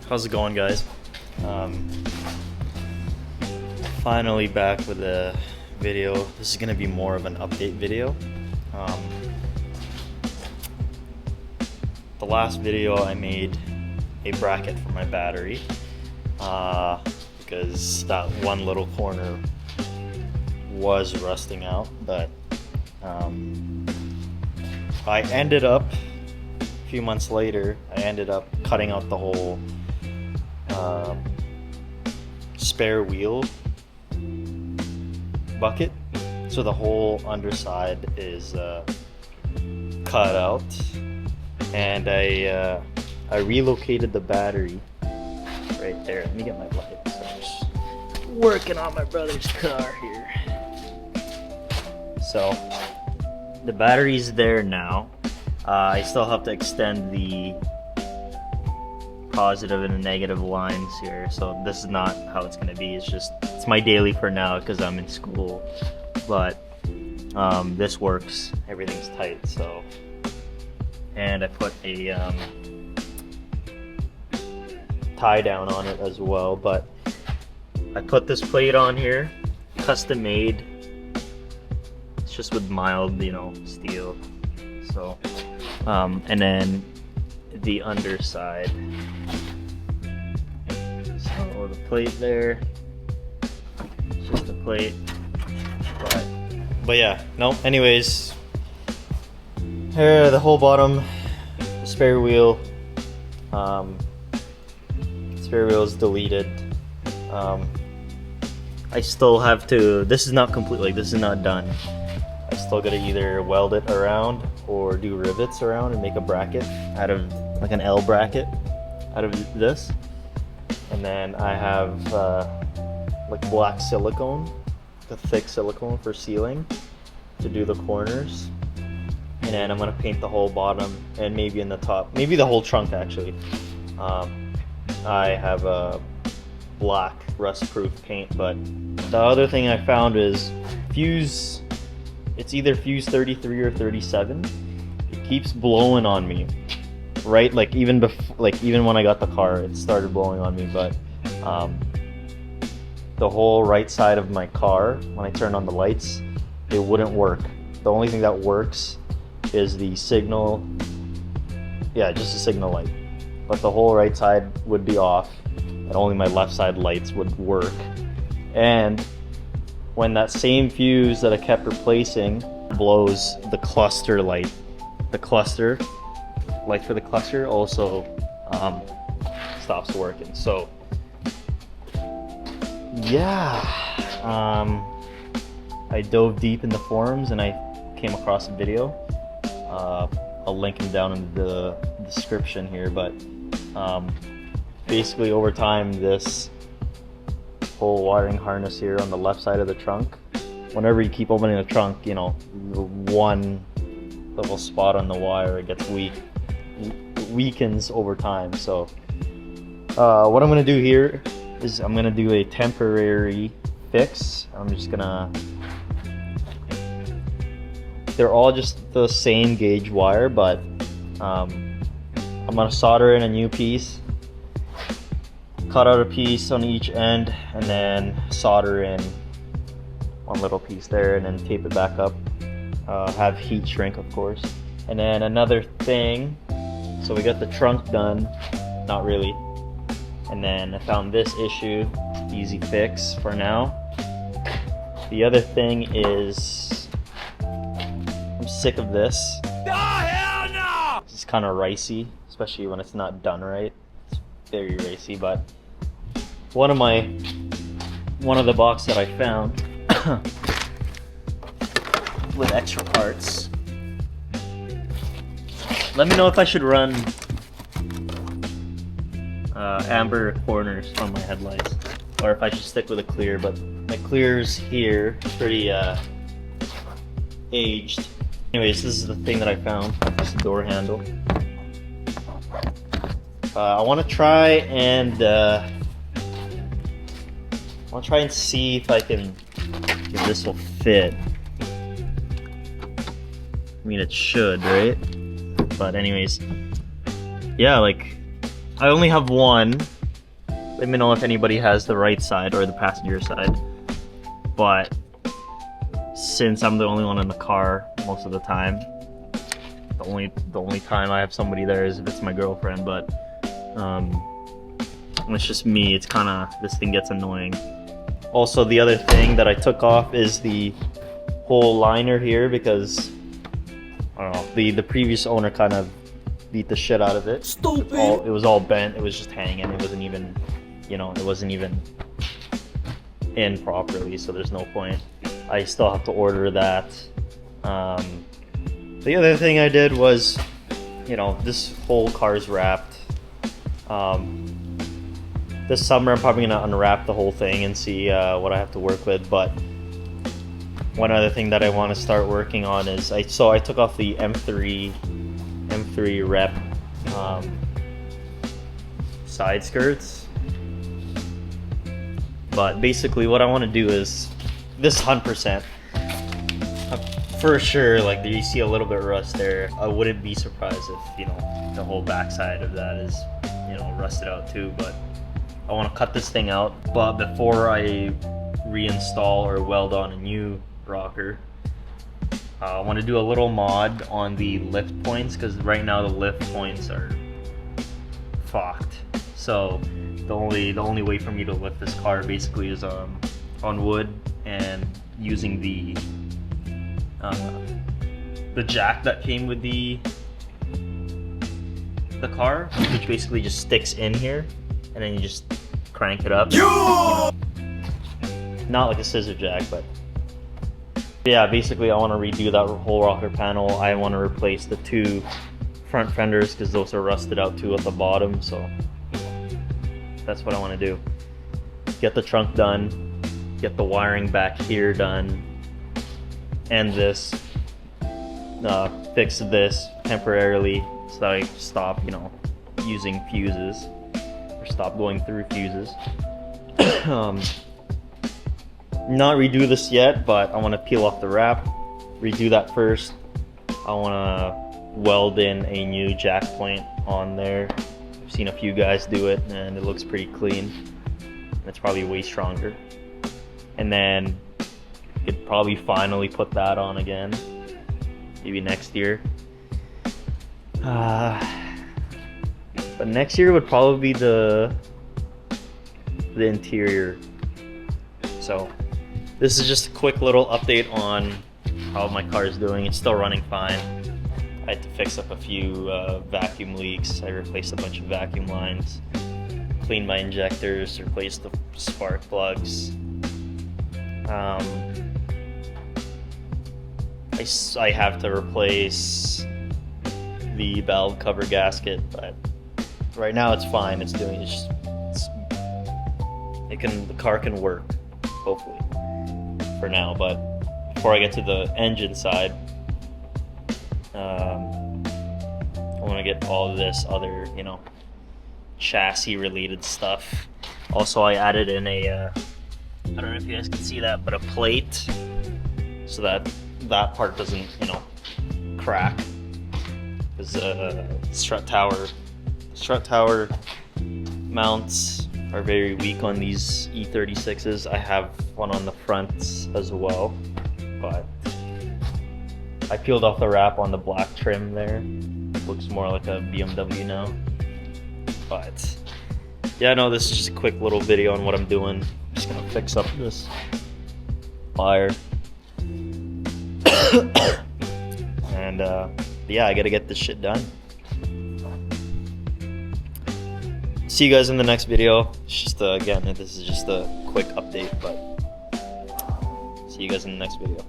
How's it going, guys? Finally back with a video. This is gonna be more of an update video. The last video I made a bracket for my battery because that one little corner was rusting out, but I ended up a few months later cutting out the whole spare wheel bucket, so the whole underside is cut out, and I relocated the battery right there. Let me get my light. So I'm just working on my brother's car here. So the battery's there now. I still have to extend the positive and negative lines here, so this is not how it's going to be. It's my daily for now because I'm in school, but this works. Everything's tight. So, and I put a tie down on it as well, but I put this plate on here, custom made. It's just with mild, steel. So and then the underside, so the plate there, it's just a plate, but yeah, no, anyways, here, the whole bottom, the spare wheel is deleted. I still have to, this is not complete, like this is not done. I still gotta either weld it around or do rivets around and make a bracket out of, like an L bracket out of this. And then I have like black silicone, the thick silicone for sealing to do the corners. And then I'm gonna paint the whole bottom and maybe in the top, maybe the whole trunk actually. I have a black rust-proof paint, but the other thing I found is fuse. It's either fuse 33 or 37. It keeps blowing on me, right? Like even when I got the car, it started blowing on me. But the whole right side of my car, when I turned on the lights, it wouldn't work. The only thing that works is the signal. Yeah, just a signal light. But the whole right side would be off, and only my left side lights would work. And when that same fuse that I kept replacing blows, the cluster light, the cluster light for the cluster also stops working. So yeah, I dove deep in the forums and I came across a video. I'll link him down in the description here, but basically over time, this whole wiring harness here on the left side of the trunk, whenever you keep opening the trunk, the one little spot on the wire, it gets weakens over time. So what I'm gonna do here is I'm gonna do a temporary fix. I'm just gonna, they're all just the same gauge wire, but I'm gonna solder in a new piece, cut out a piece on each end, and then solder in one little piece there, and then tape it back up. Have heat shrink, of course. And then another thing, so we got the trunk done, not really. And then I found this issue, easy fix for now. The other thing is, I'm sick of this. Oh, hell no! It's kind of ricey, especially when it's not done right. It's very racy, but one of the box that I found with extra parts. Let me know if I should run amber corners on my headlights, or if I should stick with a clear. But my clear's here, pretty aged. Anyways, this is the thing that I found. This door handle. I want to try and see if this will fit. I mean, it should, right? But anyways, yeah, like I only have one, Let me know if anybody has the right side or the passenger side. But since I'm the only one in the car most of the time, the only time I have somebody there is if it's my girlfriend. But when it's just me, it's kind of, this thing gets annoying. Also, the other thing that I took off is the whole liner here, because I don't know, the previous owner kind of beat the shit out of it. Stupid. It was all bent. It was just hanging. It wasn't even, you know, it wasn't even in properly, so there's no point. I still have to order that. The other thing I did was, you know, this whole car's wrapped. This summer I'm probably gonna unwrap the whole thing and see what I have to work with. But one other thing that I want to start working on is I took off the M3 rep side skirts. But basically what I want to do is this 100%. For sure, like you see a little bit of rust there. I wouldn't be surprised if, you know, the whole backside of that is, you know, rusted out too. But I want to cut this thing out. But before I reinstall or weld on a new rocker, I want to do a little mod on the lift points, because right now the lift points are fucked. So the only way for me to lift this car basically is on wood and using the jack that came with the car, which basically just sticks in here, and then you just crank it up. You know, not like a scissor jack, but yeah, basically I want to redo that whole rocker panel. I want to replace the two front fenders because those are rusted out too at the bottom, so that's what I want to do. Get the trunk done, get the wiring back here done, and this, fix this temporarily so that I stop, you know, using fuses, or stop going through fuses. Not redo this yet, but I want to peel off the wrap, redo that first. I want to weld in a new jack point on there. I've seen a few guys do it and it looks pretty clean. It's probably way stronger. And then you could probably finally put that on again, maybe next year. But next year would probably be the interior. So this is just a quick little update on how my car is doing. It's still running fine. I had to fix up a few vacuum leaks. I replaced a bunch of vacuum lines, cleaned my injectors, replaced the spark plugs. I have to replace the valve cover gasket, but right now it's fine. It's doing, the car can work, hopefully, for now. But before I get to the engine side, I want to get all of this other, you know, chassis related stuff. Also, I added in a, I don't know if you guys can see that, but a plate, so that that part doesn't, you know, crack. Because strut tower mounts are very weak on these e36s. I have one on the front as well, but I peeled off the wrap on the black trim there. Looks more like a BMW now. But yeah, no, this is just a quick little video on what I'm doing. I'm just gonna fix up this fire. And yeah, I gotta get this shit done. See you guys in the next video. It's just again, this is just a quick update, but see you guys in the next video.